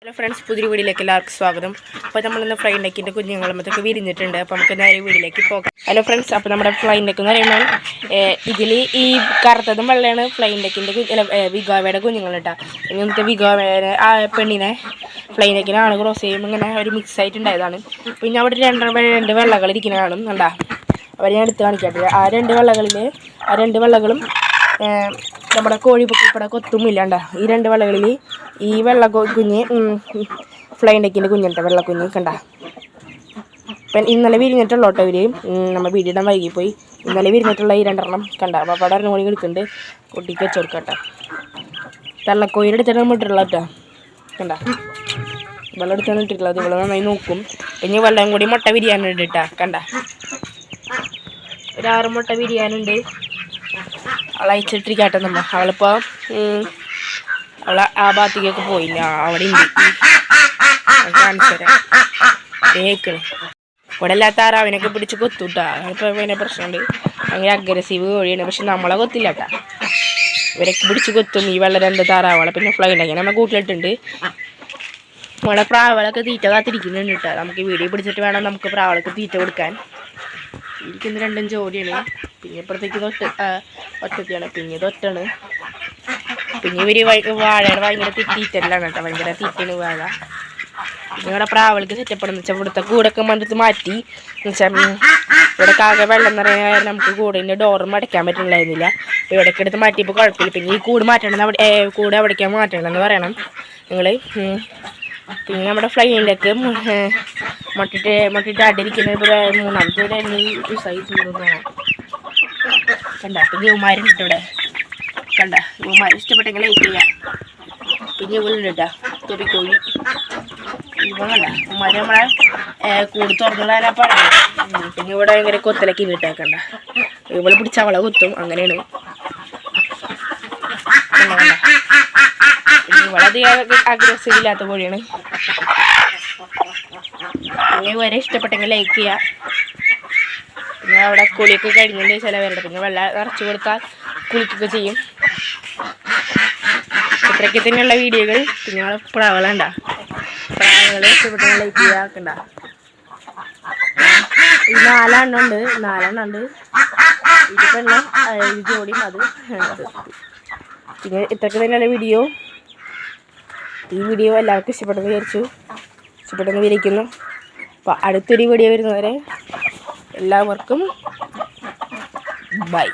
Hello friends, പുതിയ വീഡിയോയിലേക്ക് എല്ലാവർക്കും സ്വാഗതം. അപ്പോൾ നമ്മളിന്ന് ഫ്ലൈ നെക്കിൻ്റെ കുഞ്ഞുങ്ങളും അതൊക്കെ വിരിഞ്ഞിട്ടുണ്ട്. അപ്പോൾ നമുക്ക് നേരെ വീഡിയോയിലേക്ക് പോകാം. ഹലോ ഫ്രണ്ട്സ്, അപ്പോൾ നമ്മുടെ ഫ്ലൈ നെക്ക് എന്ന് പറയുമ്പോൾ ഇതിൽ ഈ കറുത്തതും വെള്ളയാണ് ഫ്ലൈ നെക്കിൻ്റെ വിഗോവയുടെ കുഞ്ഞുങ്ങൾ കേട്ടോ. ഇങ്ങനത്തെ വിഗോവയുടെ ആ പെണ്ണിനെ ഫ്ലൈ നെക്കിനാണ് ക്രോസ് ചെയ്യുമ്പോൾ ഇങ്ങനെ ഒരു മിക്സ് ആയിട്ടുണ്ടായതാണ്. പിന്നെ അവിടെ രണ്ട് വെള്ളകൾ ഇരിക്കുന്ന കാണും കണ്ടാ. അവർ ഞാൻ എടുത്ത് കാണിക്കട്ടെ. ആ രണ്ട് വെള്ളകളും നമ്മുടെ കോഴിപ്പൊക്കിപ്പട കൊത്തുമില്ലാണ്ട. ഈ രണ്ട് വെള്ളകളിൽ ഈ വെള്ള കുഞ്ഞ് ഫ്ലൈ നെക്കിൻ്റെ കുഞ്ഞുണ്ട്, വെള്ളക്കുഞ്ഞ് കണ്ട. ഇപ്പം ഇന്നലെ വിരിഞ്ഞിട്ടുള്ള കേട്ടോ ഇവർ. നമ്മൾ വീടിടാൻ വൈകിപ്പോയി. ഇന്നലെ വിരിഞ്ഞിട്ടുള്ള ഈ രണ്ടെണ്ണം കണ്ട. അപ്പോൾ അവിടെ 2 മണി എടുക്കുന്നുണ്ട്. കുട്ടിക്ക് വെച്ച് കൊടുക്കട്ടെ. വെള്ളക്കോയിൻ്റെ അടുത്തിട്ട് ഇട്ടിട്ടുള്ള കേട്ടോ കണ്ട. വെള്ളം എടുത്താണ് ഇട്ടിട്ടുള്ളത്. ഇവളെ നന്നായി നോക്കും. ഇനി വെള്ളം കൂടി മുട്ട വിരിയാനുണ്ട് കേട്ടോ കണ്ട. ഒരു 6 മുട്ട വിരിയാനുണ്ട്. അവളയച്ചിട്ടിരിക്കട്ടെ. അവളിപ്പോൾ ആ ഭാഗത്തേക്കൊക്കെ പോയില്ല. അവിടെ ഉണ്ട് കാണിച്ചു തരാം. കേൾക്കണ് ഇവിടെ എല്ലാ താറാവിനൊക്കെ പിടിച്ച് കൊത്തൂട്ടാ. ഇപ്പോൾ പിന്നെ പ്രശ്നമുണ്ട്. ഭയങ്കര അഗ്രസീവ് കോഴിയാണ്. പക്ഷെ നമ്മളെ കൊത്തില്ല കേട്ടാ. ഇവരൊക്കെ പിടിച്ച് കൊത്തും. ഈ വെള്ളം 2 താറാവുകളെ പിന്നെ ഫ്ലൈ ഉണ്ടാക്കി നമ്മൾ കൂട്ടിലിട്ടുണ്ട്. നമ്മളെ പ്രാവളൊക്കെ തീറ്റ കാത്തിരിക്കുന്നുണ്ട് കേട്ടോ. നമുക്ക് വീഡിയോ പിടിച്ചിട്ട് വേണം നമുക്ക് പ്രാവളൊക്കെ തീറ്റ കൊടുക്കാൻ. ഇരിക്കുന്ന 2 ജോഡിയാണ്. പിന്നെ ഇപ്പുറത്തേക്ക് ഒറ്റയ്ക്കാണ്. പിന്നെ ഇതൊറ്റാണ്. പിന്നെ ഇവർ വാഴയുടെ ഭയങ്കര തീറ്റല്ലാണ് കേട്ടോ. ഭയങ്കര തീറ്റയാണ് വാഴ. പിന്നെ ഇവിടെ പ്രാവൾക്ക് സെറ്റപ്പെടുന്ന വെച്ചാൽ ഇവിടുത്തെ കൂടൊക്കെ മണ്ടത്ത് മാറ്റി എന്നുവെച്ചാൽ ഇവിടെ കാക വെള്ളം നിറയാൻ നമുക്ക് കൂടിൻ്റെ ഡോറും അടയ്ക്കാൻ പറ്റുന്നില്ലായിരുന്നില്ല. അപ്പോൾ ഇവിടേക്ക് എടുത്ത് മാറ്റിയപ്പോൾ കുഴപ്പമില്ല. പിന്നെ ഈ കൂട് മാറ്റണം, കൂട് എവിടേക്കാണ് മാറ്റണമെന്ന് പറയണം നിങ്ങൾ. പിന്നെ നമ്മുടെ ഫ്ലൈയിലേക്ക് മുട്ടിട്ട് അടിയിരിക്കുന്ന 3-ാമത്തെ ദിവസമായി തീർന്നതാണ് കണ്ട. പിന്നെ യുവമാരുണ്ട് ഇവിടെ കണ്ട. യുവമാർ ഇഷ്ടപ്പെട്ടെങ്കിൽ ലൈക്ക് ചെയ്യാം. പിന്നെ ഇവളുണ്ട് കേട്ടോ തൊപ്പിക്കോഴി. ഇവ കണ്ട യുവമാർ നമ്മളെ കൂടി തുറന്നിടാനാ പറയുന്നത്. പിന്നെ ഇവിടെ ഭയങ്കര കൊത്തലൊക്കെ ഇട്ടേക്കണ്ട. ഇവള് പിടിച്ച അവളെ കുത്തും. അങ്ങനെയാണ് കണ്ട കണ്ട. ഇവളധികം അഗ്രസീവ് ഇല്ലാത്ത കോഴിയാണ്. പിന്നെ വരെ ഇഷ്ടപ്പെട്ടെങ്കിൽ ലൈക്ക് ചെയ്യുക. പിന്നെ അവിടെ കുളിയൊക്കെ കഴിഞ്ഞിട്ട് ചിലവരുടെ പിന്നെ വെള്ളം നിറച്ച് കൊടുത്താൽ കുളിക്കൊക്കെ ചെയ്യും. ഇത്രയ്ക്ക് തന്നെയുള്ള വീഡിയോകൾ. പിന്നെ പ്രാവളുണ്ട. പ്രാവകൾ ഇഷ്ടപ്പെട്ടെങ്കിൽ ലൈക്ക് ചെയ്യുക ആക്കണ്ട. ഈ 4 ഉണ്ട്. ഇത് പെണ്ണ ഇത് ജോഡിയും അത്. പിന്നെ ഇത്രയ്ക്ക് തന്നെയുള്ള വീഡിയോ. ഈ വീഡിയോ എല്ലാവർക്കും ഇഷ്ടപ്പെട്ടെന്ന് വിചാരിക്കുന്നു. അപ്പോൾ അടുത്തൊരു വീഡിയോ വരുന്നവരെ എല്ലാവർക്കും ബൈ.